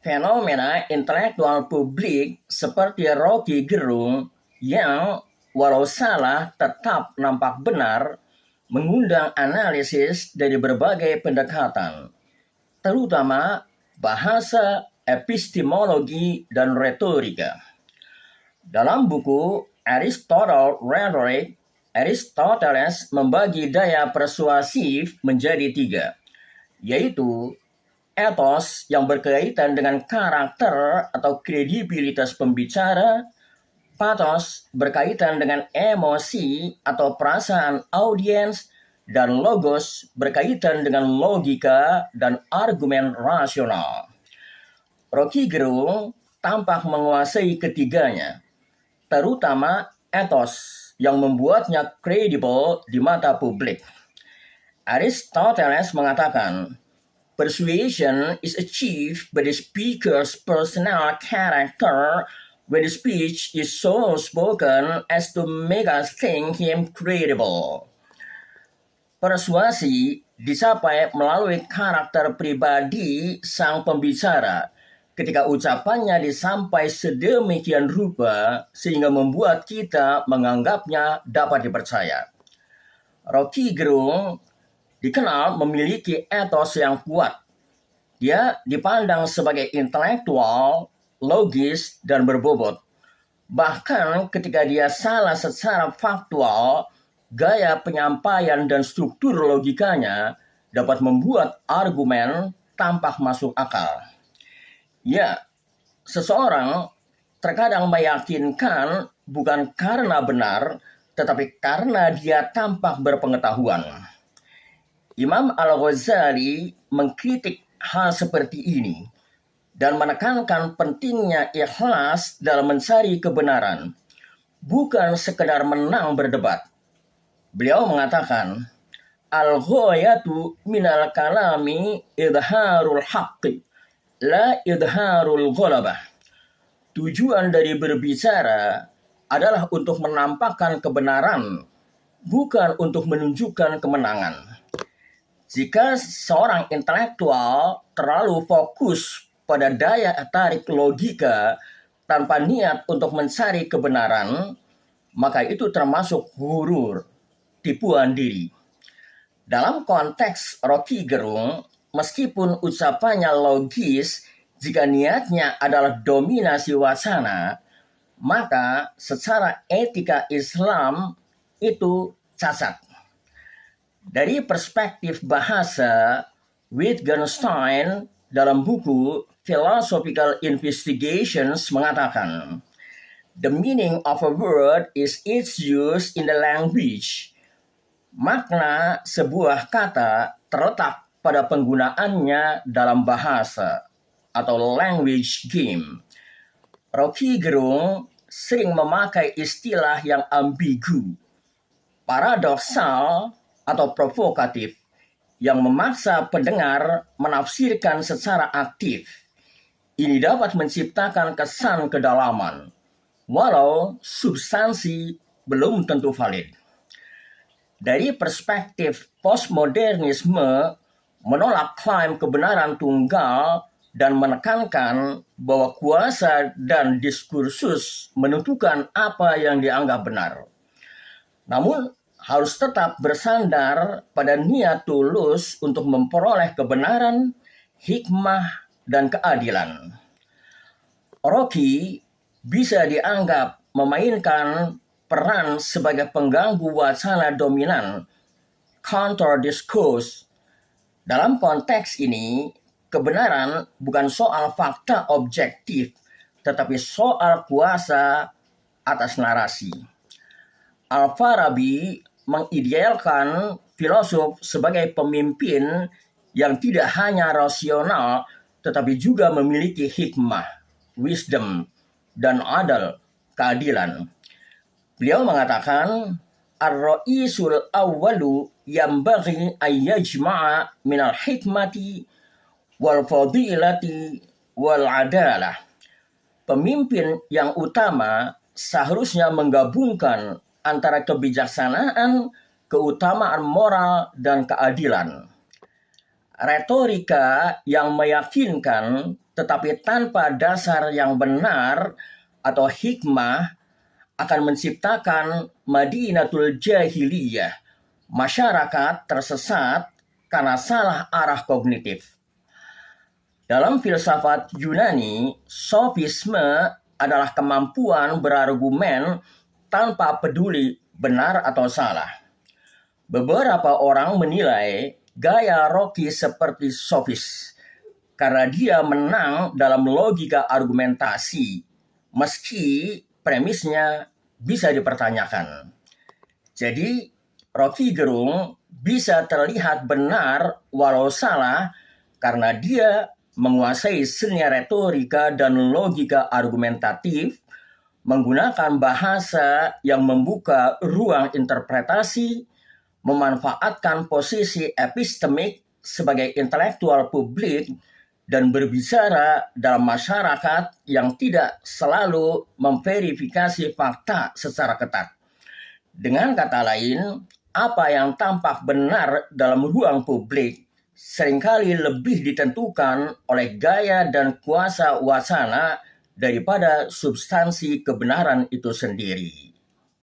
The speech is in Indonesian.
Fenomena intelektual publik seperti Rocky Gerung yang walau salah tetap nampak benar mengundang analisis dari berbagai pendekatan, terutama bahasa, epistemologi, dan retorika. Dalam buku Aristotle Rhetoric, Aristoteles membagi daya persuasif menjadi 3, yaitu ethos yang berkaitan dengan karakter atau kredibilitas pembicara, pathos berkaitan dengan emosi atau perasaan audiens, dan logos berkaitan dengan logika dan argumen rasional. Rocky Gerung tampak menguasai ketiganya, terutama ethos yang membuatnya kredibel di mata publik. Aristoteles mengatakan, persuasion is achieved by the speaker's personal character when the speech is so spoken as to make us think him credible. Persuasi dicapai melalui karakter pribadi sang pembicara ketika ucapannya disampai sedemikian rupa sehingga membuat kita menganggapnya dapat dipercaya. Rocky Gerung dikenal memiliki etos yang kuat. Dia dipandang sebagai intelektual, logis, dan berbobot. Bahkan ketika dia salah secara faktual, gaya penyampaian dan struktur logikanya dapat membuat argumen tampak masuk akal. Ya, seseorang terkadang meyakinkan bukan karena benar, tetapi karena dia tampak berpengetahuan. Imam Al-Ghazali mengkritik hal seperti ini dan menekankan pentingnya ikhlas dalam mencari kebenaran, bukan sekedar menang berdebat. Beliau mengatakan, al-ghayatu minal kalami idharul haqqi, la idharul ghalabah. Tujuan dari berbicara adalah untuk menampakkan kebenaran, bukan untuk menunjukkan kemenangan. Jika seorang intelektual terlalu fokus pada daya tarik logika tanpa niat untuk mencari kebenaran, maka itu termasuk ghurur, tipuan diri. Dalam konteks Rocky Gerung, meskipun ucapannya logis, jika niatnya adalah dominasi wacana, maka secara etika Islam itu cacat. Dari perspektif bahasa, Wittgenstein dalam buku Philosophical Investigations mengatakan, the meaning of a word is its use in the language. Makna sebuah kata terletak pada penggunaannya dalam bahasa atau language game. Rocky Gerung sering memakai istilah yang ambigu, paradoksal, atau provokatif yang memaksa pendengar menafsirkan secara aktif. Ini dapat menciptakan kesan kedalaman, walau substansi belum tentu valid. Dari perspektif postmodernisme, menolak klaim kebenaran tunggal dan menekankan bahwa kuasa dan diskursus menentukan apa yang dianggap benar. Namun, harus tetap bersandar pada niat tulus untuk memperoleh kebenaran, hikmah, dan keadilan. Rocky bisa dianggap memainkan peran sebagai pengganggu wacana dominan, counter discourse. Dalam konteks ini, kebenaran bukan soal fakta objektif, tetapi soal kuasa atas narasi. Al-Farabi mengidealkan filosof sebagai pemimpin yang tidak hanya rasional, tetapi juga memiliki hikmah, wisdom, dan adal, keadilan. Beliau mengatakan, ar-ra'isul awwalu yambaghi ayyajma'a minal hikmati wal fadilati wal adalah. Pemimpin yang utama seharusnya menggabungkan antara kebijaksanaan, keutamaan moral, dan keadilan. Retorika yang meyakinkan tetapi tanpa dasar yang benar atau hikmah akan menciptakan Madinatul Jahiliyah, masyarakat tersesat karena salah arah kognitif. Dalam filsafat Yunani, sofisme adalah kemampuan berargumen tanpa peduli benar atau salah. Beberapa orang menilai gaya Rocky seperti sofis karena dia menang dalam logika argumentasi, meski premisnya bisa dipertanyakan. Jadi, Rocky Gerung bisa terlihat benar walau salah karena dia menguasai seni retorika dan logika argumentatif, menggunakan bahasa yang membuka ruang interpretasi, memanfaatkan posisi epistemik sebagai intelektual publik, dan berbicara dalam masyarakat yang tidak selalu memverifikasi fakta secara ketat. Dengan kata lain, apa yang tampak benar dalam ruang publik seringkali lebih ditentukan oleh gaya dan kuasa wacana daripada substansi kebenaran itu sendiri.